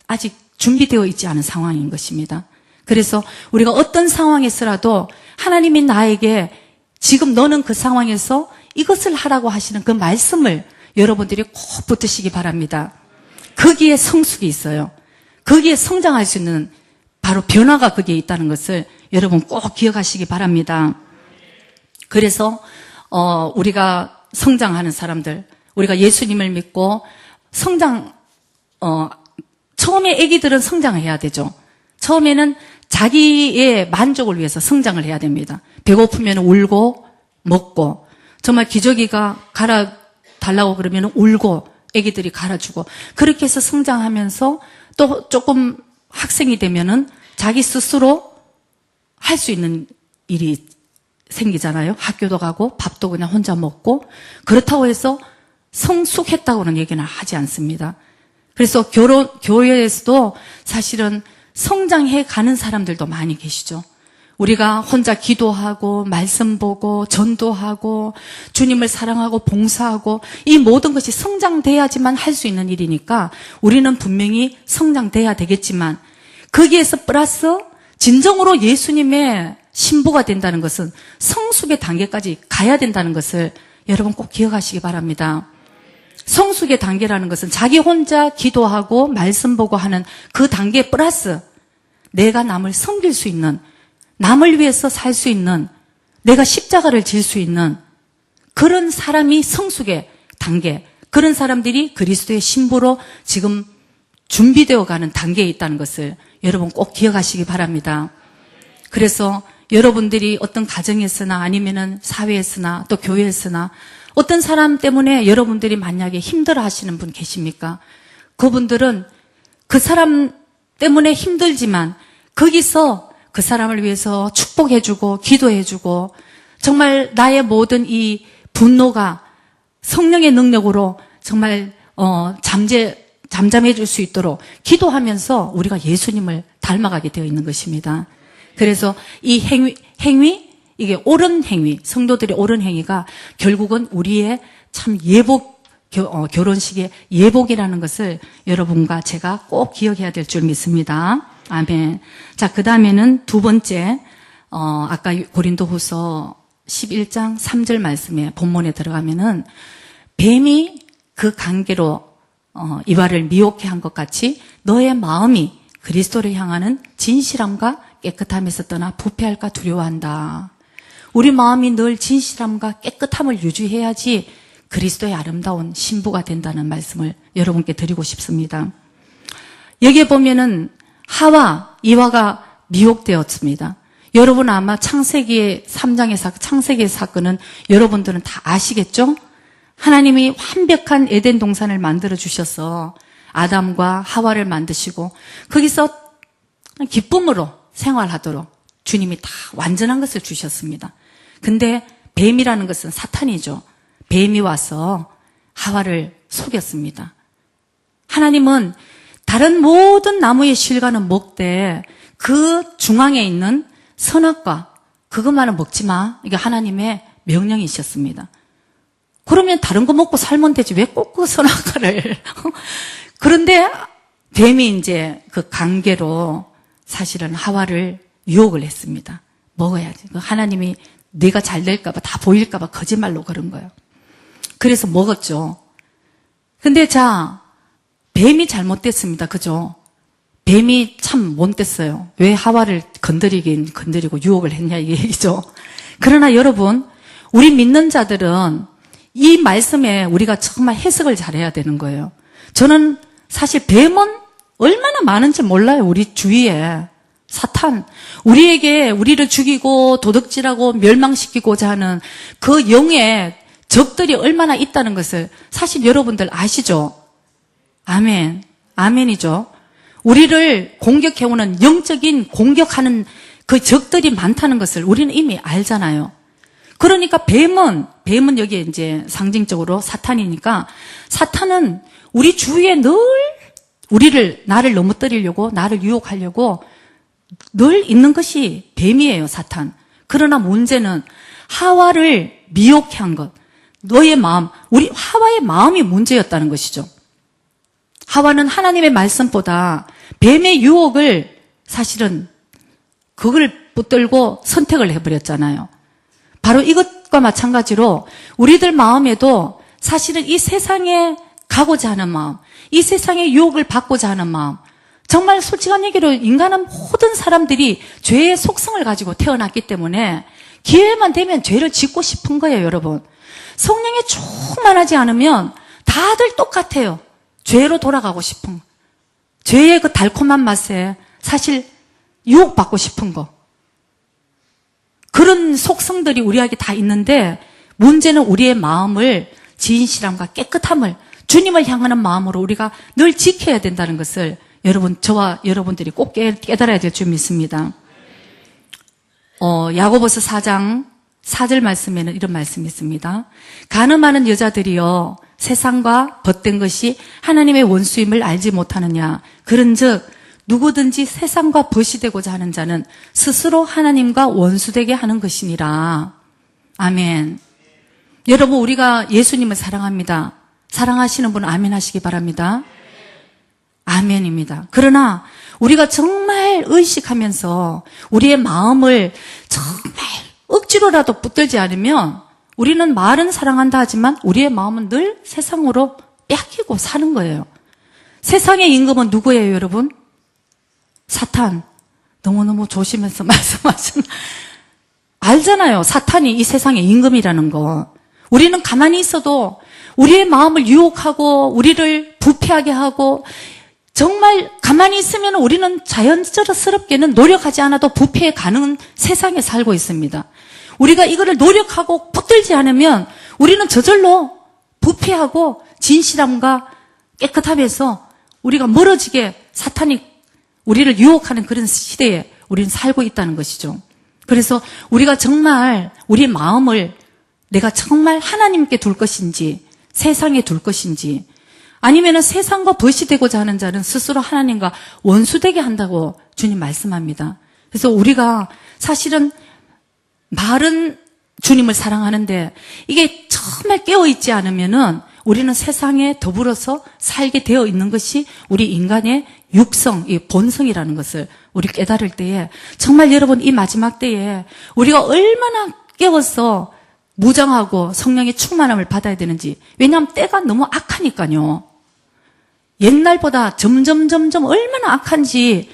Speaker 2: 아직 준비되어 있지 않은 상황인 것입니다. 그래서 우리가 어떤 상황에서라도 하나님이 나에게 지금 너는 그 상황에서 이것을 하라고 하시는 그 말씀을 여러분들이 꼭 붙드시기 바랍니다. 거기에 성숙이 있어요. 거기에 성장할 수 있는 바로 변화가 거기에 있다는 것을 여러분 꼭 기억하시기 바랍니다. 그래서 우리가 성장하는 사람들, 우리가 예수님을 믿고 처음에 아기들은 성장을 해야 되죠. 처음에는 자기의 만족을 위해서 성장을 해야 됩니다. 배고프면 울고 먹고, 정말 기저귀가 갈아달라고 그러면 울고 아기들이 갈아주고, 그렇게 해서 성장하면서 또 조금 학생이 되면은 자기 스스로 할 수 있는 일이 생기잖아요. 학교도 가고 밥도 그냥 혼자 먹고. 그렇다고 해서 성숙했다고는 얘기는 하지 않습니다. 그래서 교회에서도 사실은 성장해 가는 사람들도 많이 계시죠. 우리가 혼자 기도하고 말씀 보고 전도하고 주님을 사랑하고 봉사하고 이 모든 것이 성장돼야지만 할 수 있는 일이니까 우리는 분명히 성장돼야 되겠지만, 거기에서 플러스 진정으로 예수님의 신부가 된다는 것은 성숙의 단계까지 가야 된다는 것을 여러분 꼭 기억하시기 바랍니다. 성숙의 단계라는 것은 자기 혼자 기도하고 말씀 보고 하는 그 단계 플러스 내가 남을 섬길 수 있는, 남을 위해서 살 수 있는, 내가 십자가를 질 수 있는 그런 사람이 성숙의 단계, 그런 사람들이 그리스도의 신부로 지금 준비되어 가는 단계에 있다는 것을 여러분 꼭 기억하시기 바랍니다. 그래서 여러분들이 어떤 가정에서나 아니면은 사회에서나 또 교회에서나 어떤 사람 때문에 여러분들이 만약에 힘들어 하시는 분 계십니까? 그분들은 그 사람 때문에 힘들지만 거기서 그 사람을 위해서 축복해주고 기도해주고 정말 나의 모든 이 분노가 성령의 능력으로 정말 잠잠해질 수 있도록 기도하면서 우리가 예수님을 닮아가게 되어 있는 것입니다. 그래서 이 행위, 이게 옳은 행위, 성도들의 옳은 행위가 결국은 우리의 참 결혼식의 예복이라는 것을 여러분과 제가 꼭 기억해야 될 줄 믿습니다. 아멘. 자, 그 다음에는 두 번째, 아까 고린도후서 11장 3절 말씀에 본문에 들어가면은 뱀이 그 관계로 이와를 미혹해 한 것 같이 너의 마음이 그리스도를 향하는 진실함과 깨끗함에서 떠나 부패할까 두려워한다. 우리 마음이 늘 진실함과 깨끗함을 유지해야지 그리스도의 아름다운 신부가 된다는 말씀을 여러분께 드리고 싶습니다. 여기에 보면은 이와가 미혹되었습니다. 여러분 아마 창세기의 3장의 창세기의 사건은 여러분들은 다 아시겠죠? 하나님이 완벽한 에덴 동산을 만들어 주셔서 아담과 하와를 만드시고 거기서 기쁨으로 생활하도록 주님이 다 완전한 것을 주셨습니다. 근데 뱀이라는 것은 사탄이죠. 뱀이 와서 하와를 속였습니다. 하나님은 다른 모든 나무의 실과는 먹되 그 중앙에 있는 선악과 그것만은 먹지 마. 이게 하나님의 명령이셨습니다. 그러면 다른 거 먹고 살면 되지. 왜 꼭 그 선악과를. 그런데 뱀이 이제 그 관계로 사실은 하와를 유혹을 했습니다. 먹어야지. 하나님이 네가 잘 될까봐, 다 보일까봐 거짓말로 그런 거예요. 그래서 먹었죠. 근데 자, 뱀이 잘못됐습니다. 그죠? 뱀이 참 못됐어요. 왜 하와를 건드리긴 건드리고 유혹을 했냐 이 얘기죠. 그러나 여러분, 우리 믿는 자들은 이 말씀에 우리가 정말 해석을 잘해야 되는 거예요. 저는 사실 뱀은 얼마나 많은지 몰라요. 우리 주위에. 사탄. 우리를 죽이고 도둑질하고 멸망시키고자 하는 그 영의 적들이 얼마나 있다는 것을 사실 여러분들 아시죠? 아멘. 아멘이죠. 우리를 공격해오는 영적인 공격하는 그 적들이 많다는 것을 우리는 이미 알잖아요. 그러니까 뱀은 여기에 이제 상징적으로 사탄이니까 사탄은 우리 주위에 늘 나를 넘어뜨리려고, 나를 유혹하려고 늘 있는 것이 뱀이에요, 사탄. 그러나 문제는 하와를 미혹해 한 것. 너의 마음, 하와의 마음이 문제였다는 것이죠. 하와는 하나님의 말씀보다 뱀의 유혹을 사실은 그걸 붙들고 선택을 해버렸잖아요. 바로 이것과 마찬가지로 우리들 마음에도 사실은 이 세상에 가고자 하는 마음, 이 세상의 유혹을 받고자 하는 마음, 정말 솔직한 얘기로 인간은 모든 사람들이 죄의 속성을 가지고 태어났기 때문에 기회만 되면 죄를 짓고 싶은 거예요, 여러분. 성령이 충만하지 않으면 다들 똑같아요. 죄로 돌아가고 싶은 거. 죄의 그 달콤한 맛에 사실 유혹받고 싶은 거. 그런 속성들이 우리에게 다 있는데 문제는 우리의 마음을 진실함과 깨끗함을 주님을 향하는 마음으로 우리가 늘 지켜야 된다는 것을 저와 여러분들이 꼭 깨달아야 될 줄 믿습니다. 야고보서 4장 4절 말씀에는 이런 말씀이 있습니다. 가늠하는 여자들이여 세상과 벗된 것이 하나님의 원수임을 알지 못하느냐. 그런즉 누구든지 세상과 벗이 되고자 하는 자는 스스로 하나님과 원수되게 하는 것이니라. 아멘. 여러분, 우리가 예수님을 사랑합니다. 사랑하시는 분은 아멘 하시기 바랍니다. 아멘입니다. 그러나 우리가 정말 의식하면서 우리의 마음을 정말 억지로라도 붙들지 않으면 우리는 말은 사랑한다 하지만 우리의 마음은 늘 세상으로 뺏기고 사는 거예요. 세상의 임금은 누구예요, 여러분? 사탄. 너무너무 조심해서 말씀하시는. 알잖아요. 사탄이 이 세상의 임금이라는 거. 우리는 가만히 있어도 우리의 마음을 유혹하고 우리를 부패하게 하고 정말 가만히 있으면 우리는 자연스럽게는 노력하지 않아도 부패에 가는 세상에 살고 있습니다. 우리가 이거를 노력하고 붙들지 않으면 우리는 저절로 부패하고 진실함과 깨끗함에서 우리가 멀어지게 사탄이 우리를 유혹하는 그런 시대에 우리는 살고 있다는 것이죠. 그래서 우리가 정말 우리 마음을 내가 정말 하나님께 둘 것인지 세상에 둘 것인지 아니면 세상과 벗이 되고자 하는 자는 스스로 하나님과 원수되게 한다고 주님 말씀합니다. 그래서 우리가 사실은 말은 주님을 사랑하는데 이게 정말 깨어있지 않으면은 우리는 세상에 더불어서 살게 되어 있는 것이 우리 인간의 육성, 이 본성이라는 것을 우리 깨달을 때에 정말 여러분 이 마지막 때에 우리가 얼마나 깨워서 무장하고 성령의 충만함을 받아야 되는지. 왜냐하면 때가 너무 악하니까요. 옛날보다 점점 얼마나 악한지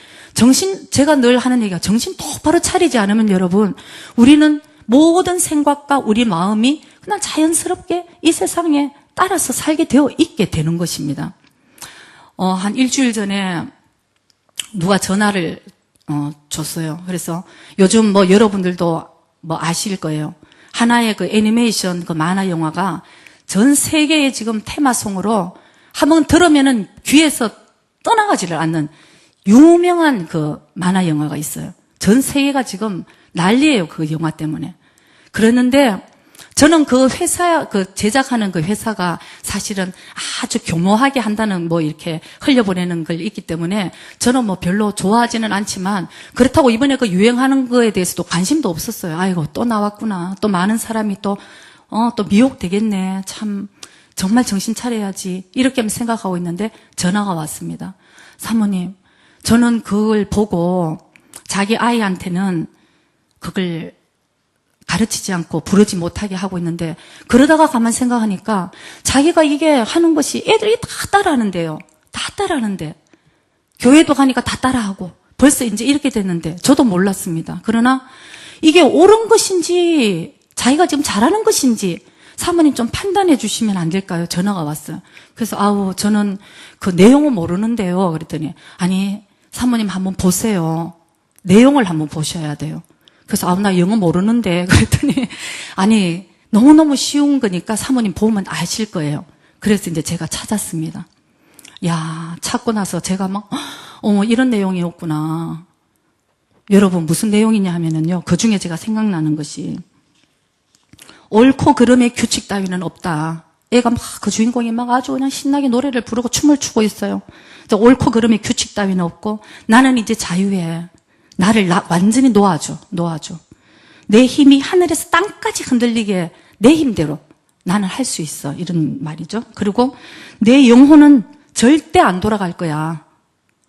Speaker 2: 제가 늘 하는 얘기가 정신 똑바로 차리지 않으면 여러분 우리는 모든 생각과 우리 마음이 그냥 자연스럽게 이 세상에 따라서 살게 되어 있게 되는 것입니다. 한 일주일 전에 누가 전화를 줬어요. 그래서 요즘 여러분들도 아실 거예요. 하나의 그 애니메이션 그 만화 영화가 전 세계의 지금 테마송으로 한번 들으면은 귀에서 떠나가지를 않는 유명한 그 만화 영화가 있어요. 전 세계가 지금 난리예요. 그 영화 때문에. 그랬는데 저는 그 회사, 그 제작하는 그 회사가 사실은 아주 교모하게 한다는 뭐 이렇게 흘려보내는 걸 있기 때문에 저는 뭐 별로 좋아하지는 않지만 그렇다고 이번에 그 유행하는 거에 대해서도 관심도 없었어요. 아이고, 또 나왔구나. 또 많은 사람이 또 미혹되겠네. 참, 정말 정신 차려야지. 이렇게 생각하고 있는데 전화가 왔습니다. 사모님, 저는 그걸 보고 자기 아이한테는 그걸 가르치지 않고 부르지 못하게 하고 있는데 그러다가 가만 생각하니까 자기가 이게 하는 것이 애들이 다 따라하는데요. 다 따라하는데 교회도 가니까 다 따라하고 벌써 이제 이렇게 됐는데 저도 몰랐습니다. 그러나 이게 옳은 것인지 자기가 지금 잘하는 것인지 사모님 좀 판단해 주시면 안 될까요? 전화가 왔어요. 그래서 저는 그 내용은 모르는데요. 그랬더니 아니 사모님 한번 보세요. 내용을 한번 보셔야 돼요. 그래서 나 영어 모르는데 그랬더니 아니 너무너무 쉬운 거니까 사모님 보면 아실 거예요. 그래서 이제 제가 찾았습니다. 야, 찾고 나서 제가 막 이런 내용이었구나. 여러분 무슨 내용이냐 하면은요. 그중에 제가 생각나는 것이 옳고 그름의 규칙 따위는 없다. 애가 막 그 주인공이 막 아주 그냥 신나게 노래를 부르고 춤을 추고 있어요. 옳고 그름의 규칙 따위는 없고 나는 이제 자유해. 나를 완전히 놓아줘. 내 힘이 하늘에서 땅까지 흔들리게 내 힘대로 나는 할 수 있어. 이런 말이죠. 그리고 내 영혼은 절대 안 돌아갈 거야.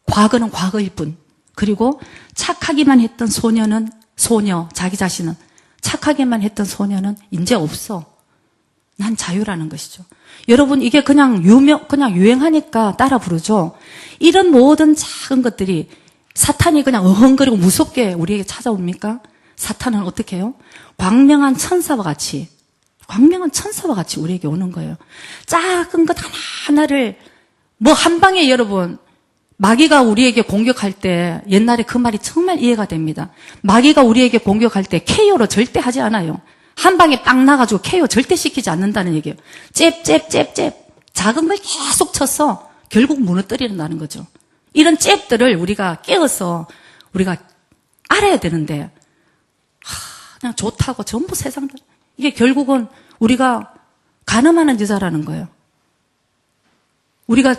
Speaker 2: 과거는 과거일 뿐. 그리고 착하기만 했던 소녀, 자기 자신은 착하게만 했던 소녀는 이제 없어. 난 자유라는 것이죠. 여러분 이게 그냥 유행하니까 따라 부르죠. 이런 모든 작은 것들이 사탄이 그냥 어흥거리고 무섭게 우리에게 찾아옵니까? 사탄은 어떻게 해요? 광명한 천사와 같이 우리에게 오는 거예요. 작은 것 하나하나를 뭐 한 방에 여러분 마귀가 우리에게 공격할 때 옛날에 그 말이 정말 이해가 됩니다. 마귀가 우리에게 공격할 때 KO로 절대 하지 않아요. 한 방에 빵 나가지고 KO 절대 시키지 않는다는 얘기예요. 잽. 작은 걸 계속 쳐서 결국 무너뜨린다는 거죠. 이런 잽들을 우리가 깨어서 우리가 알아야 되는데 그냥 좋다고 전부 세상 이게 결국은 우리가 가늠하는 여자라는 거예요. 우리가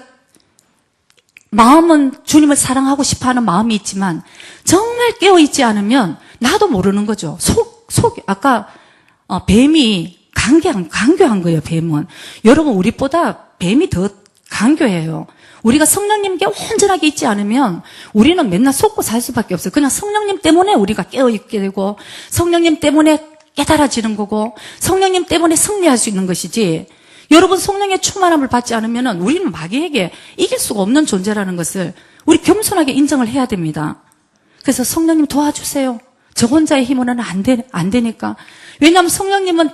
Speaker 2: 마음은 주님을 사랑하고 싶어하는 마음이 있지만 정말 깨어있지 않으면 나도 모르는 거죠. 아까 뱀이 강교한 거예요. 뱀은 여러분 우리보다 뱀이 더 강교해요. 우리가 성령님께 온전하게 있지 않으면 우리는 맨날 속고 살 수밖에 없어요. 그냥 성령님 때문에 우리가 깨어있게 되고 성령님 때문에 깨달아지는 거고 성령님 때문에 승리할 수 있는 것이지 여러분 성령의 충만함을 받지 않으면 우리는 마귀에게 이길 수가 없는 존재라는 것을 우리 겸손하게 인정을 해야 됩니다. 그래서 성령님 도와주세요. 저 혼자의 힘으로는 안 되니까. 왜냐하면 성령님은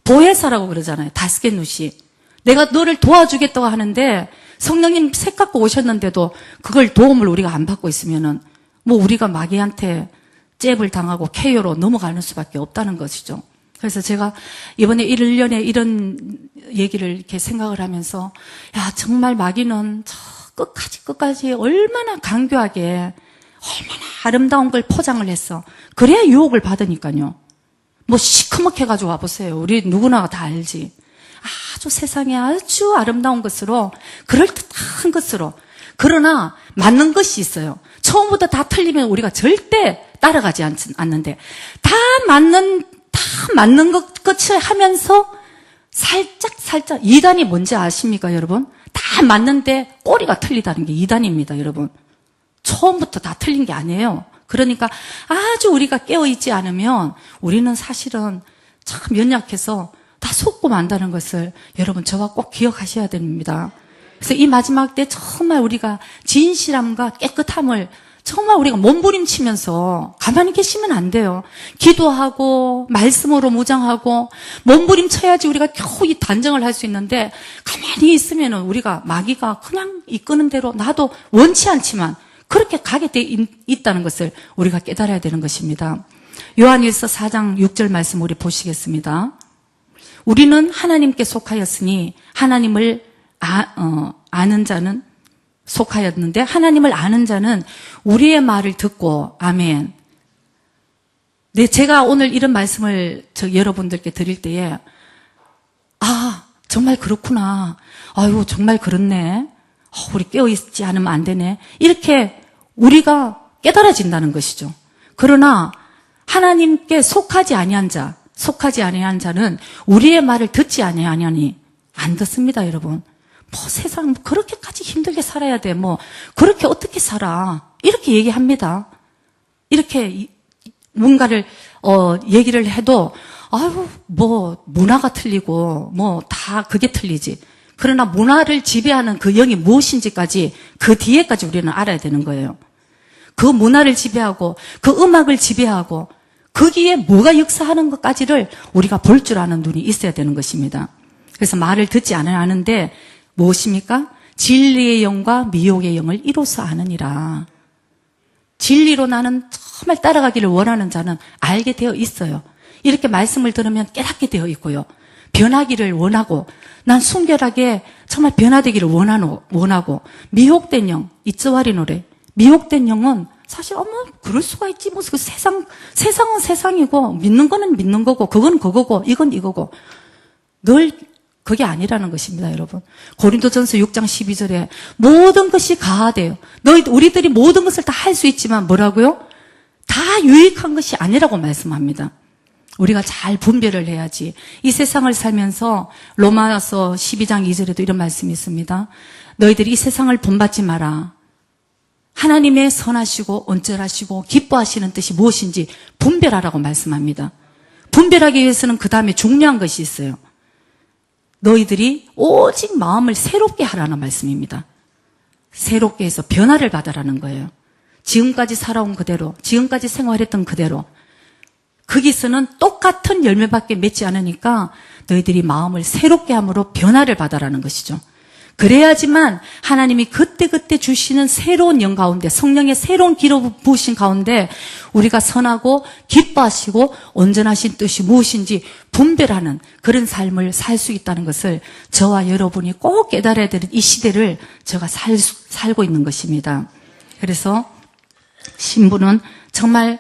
Speaker 2: 보혜사라고 그러잖아요. 다스게누시. 내가 너를 도와주겠다고 하는데 성령님 색 갖고 오셨는데도 그걸 도움을 우리가 안 받고 있으면은 뭐 우리가 마귀한테 잽을 당하고 KO로 넘어가는 수밖에 없다는 것이죠. 그래서 제가 이번에 1년에 이런 얘기를 이렇게 생각을 하면서 야 정말 마귀는 끝까지 얼마나 강교하게 얼마나 아름다운 걸 포장을 했어. 그래야 유혹을 받으니까요. 뭐 시커멓게 가지고 와보세요. 우리 누구나 다 알지. 아주 세상에 아주 아름다운 것으로 그럴듯한 것으로 그러나 맞는 것이 있어요. 처음부터 다 틀리면 우리가 절대 따라가지 않는데 다 맞는 것 끝을 하면서 살짝 이단이 뭔지 아십니까 여러분? 다 맞는데 꼬리가 틀리다는 게 이단입니다 여러분. 처음부터 다 틀린 게 아니에요. 그러니까 아주 우리가 깨어있지 않으면 우리는 사실은 참 연약해서 다 속고 만다는 것을 여러분 저와 꼭 기억하셔야 됩니다. 그래서 이 마지막 때 정말 우리가 진실함과 깨끗함을 정말 우리가 몸부림치면서 가만히 계시면 안 돼요. 기도하고 말씀으로 무장하고 몸부림쳐야지 우리가 겨우 이 단정을 할 수 있는데 가만히 있으면 우리가 마귀가 그냥 이끄는 대로 나도 원치 않지만 그렇게 가게 돼 있다는 것을 우리가 깨달아야 되는 것입니다. 요한일서 4장 6절 말씀 우리 보시겠습니다. 우리는 하나님께 속하였으니 하나님을 아는 자는 속하였는데 하나님을 아는 자는 우리의 말을 듣고 아멘. 제가 오늘 이런 말씀을 여러분들께 드릴 때에, 아, 정말 그렇구나. 아유, 정말 그렇네. 우리 깨어있지 않으면 안 되네. 이렇게 우리가 깨달아진다는 것이죠. 그러나 하나님께 속하지 아니한 자는 우리의 말을 듣지 아니하니 안 듣습니다, 여러분. 세상 그렇게까지 힘들게 살아야 돼. 그렇게 어떻게 살아. 이렇게 얘기합니다. 이렇게 뭔가를 얘기를 해도 문화가 틀리고 다 그게 틀리지. 그러나 문화를 지배하는 그 영이 무엇인지까지 그 뒤에까지 우리는 알아야 되는 거예요. 그 문화를 지배하고 그 음악을 지배하고 거기에 뭐가 역사하는 것까지를 우리가 볼 줄 아는 눈이 있어야 되는 것입니다. 그래서 말을 듣지 않으는데 무엇입니까? 진리의 영과 미혹의 영을 이로써 아느니라. 진리로 나는 정말 따라가기를 원하는 자는 알게 되어 있어요. 이렇게 말씀을 들으면 깨닫게 되어 있고요. 변하기를 원하고 난 순결하게 정말 변화되기를 원하고 미혹된 영, 이츠와리 노래. 미혹된 영은 사실 그럴 수가 있지. 그 세상은 세상이고 믿는 거는 믿는 거고 그건 그거고 이건 이거고 늘 그게 아니라는 것입니다, 여러분. 고린도전서 6장 12절에 모든 것이 가하대요. 우리들이 모든 것을 다 할 수 있지만 뭐라고요? 다 유익한 것이 아니라고 말씀합니다. 우리가 잘 분별을 해야지. 이 세상을 살면서 로마서 12장 2절에도 이런 말씀이 있습니다. 너희들이 이 세상을 본받지 마라. 하나님의 선하시고 온전하시고 기뻐하시는 뜻이 무엇인지 분별하라고 말씀합니다. 분별하기 위해서는 그 다음에 중요한 것이 있어요. 너희들이 오직 마음을 새롭게 하라는 말씀입니다. 새롭게 해서 변화를 받으라는 거예요. 지금까지 살아온 그대로, 지금까지 생활했던 그대로 거기서는 똑같은 열매밖에 맺지 않으니까 너희들이 마음을 새롭게 함으로 변화를 받아라는 것이죠. 그래야지만 하나님이 그때그때 주시는 새로운 영 가운데, 성령의 새로운 기름 부으신 가운데 우리가 선하고 기뻐하시고 온전하신 뜻이 무엇인지 분별하는 그런 삶을 살 수 있다는 것을 저와 여러분이 꼭 깨달아야 되는 이 시대를 제가 살고 있는 것입니다. 그래서 신부는 정말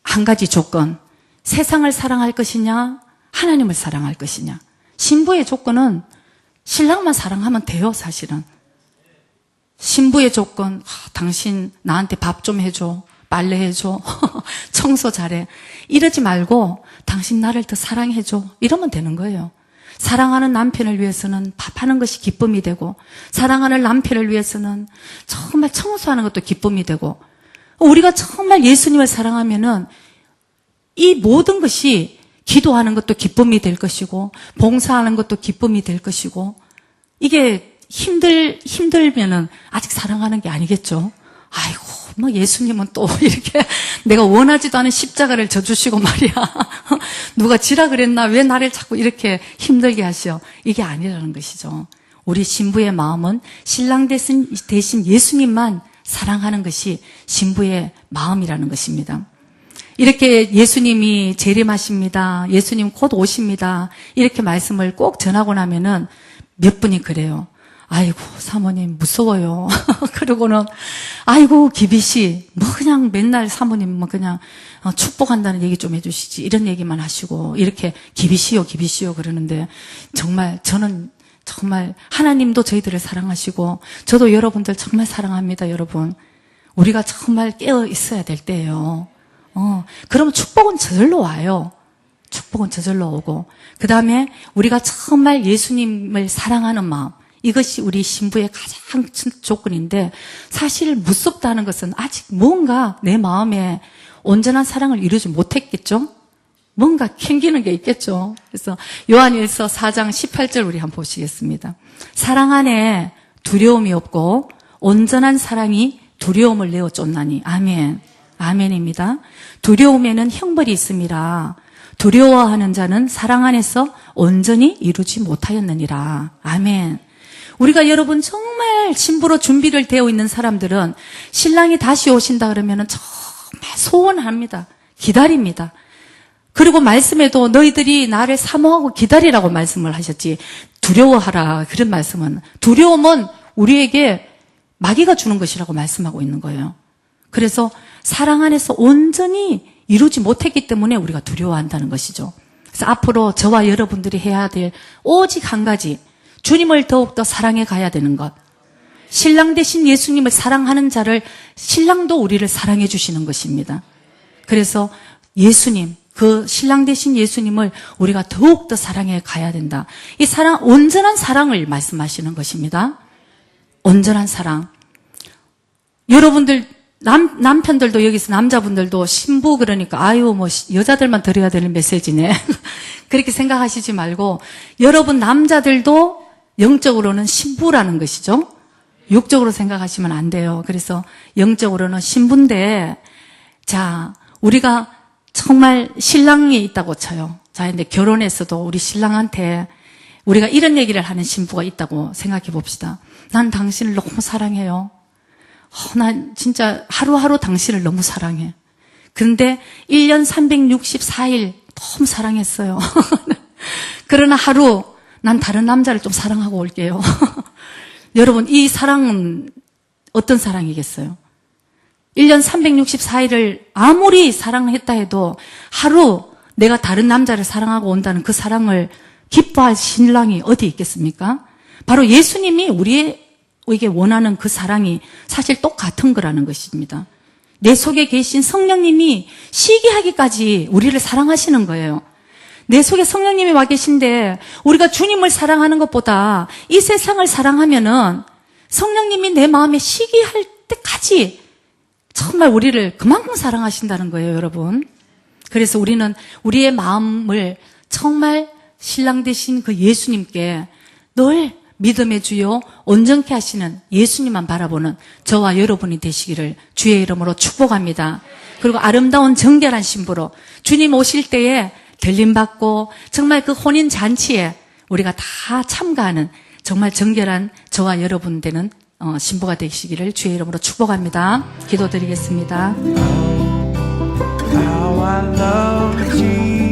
Speaker 2: 한 가지 조건, 세상을 사랑할 것이냐 하나님을 사랑할 것이냐. 신부의 조건은 신랑만 사랑하면 돼요, 사실은. 신부의 조건, 당신 나한테 밥 좀 해줘, 빨래 해줘, 청소 잘해. 이러지 말고 당신 나를 더 사랑해줘. 이러면 되는 거예요. 사랑하는 남편을 위해서는 밥하는 것이 기쁨이 되고, 사랑하는 남편을 위해서는 정말 청소하는 것도 기쁨이 되고, 우리가 정말 예수님을 사랑하면은 이 모든 것이 기도하는 것도 기쁨이 될 것이고 봉사하는 것도 기쁨이 될 것이고 이게 힘들면은 아직 사랑하는 게 아니겠죠. 아이고 예수님은 또 이렇게 내가 원하지도 않은 십자가를 져주시고 말이야. 누가 지라 그랬나? 왜 나를 자꾸 이렇게 힘들게 하셔? 이게 아니라는 것이죠. 우리 신부의 마음은 신랑 대신 예수님만 사랑하는 것이 신부의 마음이라는 것입니다. 이렇게 예수님이 재림하십니다. 예수님 곧 오십니다. 이렇게 말씀을 꼭 전하고 나면은 몇 분이 그래요. 아이고 사모님 무서워요. 그러고는 아이고 기비씨 그냥 맨날 사모님 그냥 축복한다는 얘기 좀 해주시지 이런 얘기만 하시고 이렇게 기비씨요 그러는데 정말 저는 정말 하나님도 저희들을 사랑하시고 저도 여러분들 정말 사랑합니다. 여러분 우리가 정말 깨어 있어야 될 때예요. 그러면 축복은 저절로 와요. 축복은 저절로 오고 그 다음에 우리가 정말 예수님을 사랑하는 마음 이것이 우리 신부의 가장 큰 조건인데 사실 무섭다는 것은 아직 뭔가 내 마음에 온전한 사랑을 이루지 못했겠죠? 뭔가 캥기는 게 있겠죠? 그래서 요한일서 4장 18절 우리 한번 보시겠습니다. 사랑 안에 두려움이 없고 온전한 사랑이 두려움을 내어 쫓나니 아멘. 아멘입니다. 두려움에는 형벌이 있음이라 두려워하는 자는 사랑 안에서 온전히 이루지 못하였느니라. 아멘. 우리가 여러분 정말 신부로 준비를 되어 있는 사람들은 신랑이 다시 오신다 그러면 정말 소원합니다. 기다립니다. 그리고 말씀에도 너희들이 나를 사모하고 기다리라고 말씀을 하셨지 두려워하라 그런 말씀은 두려움은 우리에게 마귀가 주는 것이라고 말씀하고 있는 거예요. 그래서 사랑 안에서 온전히 이루지 못했기 때문에 우리가 두려워한다는 것이죠. 그래서 앞으로 저와 여러분들이 해야 될 오직 한 가지, 주님을 더욱더 사랑해 가야 되는 것. 신랑 대신 예수님을 사랑하는 자를 신랑도 우리를 사랑해 주시는 것입니다. 그래서 예수님, 그 신랑 대신 예수님을 우리가 더욱더 사랑해 가야 된다. 이 사랑, 온전한 사랑을 말씀하시는 것입니다. 온전한 사랑. 여러분들, 남편들도 여기서 남자분들도 신부 그러니까 아유 뭐 여자들만 드려야 되는 메시지네. 그렇게 생각하시지 말고 여러분 남자들도 영적으로는 신부라는 것이죠. 육적으로 생각하시면 안 돼요. 그래서 영적으로는 신부인데, 자, 우리가 정말 신랑이 있다고 쳐요. 자, 근데 결혼해서도 우리 신랑한테 우리가 이런 얘기를 하는 신부가 있다고 생각해 봅시다. 난 당신을 너무 사랑해요. 난 진짜 하루하루 당신을 너무 사랑해. 그런데 1년 364일 너무 사랑했어요. 그러나 하루 난 다른 남자를 좀 사랑하고 올게요. 여러분, 이 사랑은 어떤 사랑이겠어요? 1년 364일을 아무리 사랑했다 해도 하루 내가 다른 남자를 사랑하고 온다는 그 사랑을 기뻐할 신랑이 어디 있겠습니까? 바로 예수님이 우리에게 원하는 그 사랑이 사실 똑같은 거라는 것입니다. 내 속에 계신 성령님이 시기하기까지 우리를 사랑하시는 거예요. 내 속에 성령님이 와 계신데 우리가 주님을 사랑하는 것보다 이 세상을 사랑하면은 성령님이 내 마음에 시기할 때까지 정말 우리를 그만큼 사랑하신다는 거예요, 여러분. 그래서 우리는 우리의 마음을 정말 신랑 되신 그 예수님께 늘 믿음의 주요 온전케 하시는 예수님만 바라보는 저와 여러분이 되시기를 주의 이름으로 축복합니다. 그리고 아름다운 정결한 신부로 주님 오실 때에 들림받고 정말 그 혼인 잔치에 우리가 다 참가하는 정말 정결한 저와 여러분 되는 신부가 되시기를 주의 이름으로 축복합니다. 기도드리겠습니다.
Speaker 1: How I love Jesus.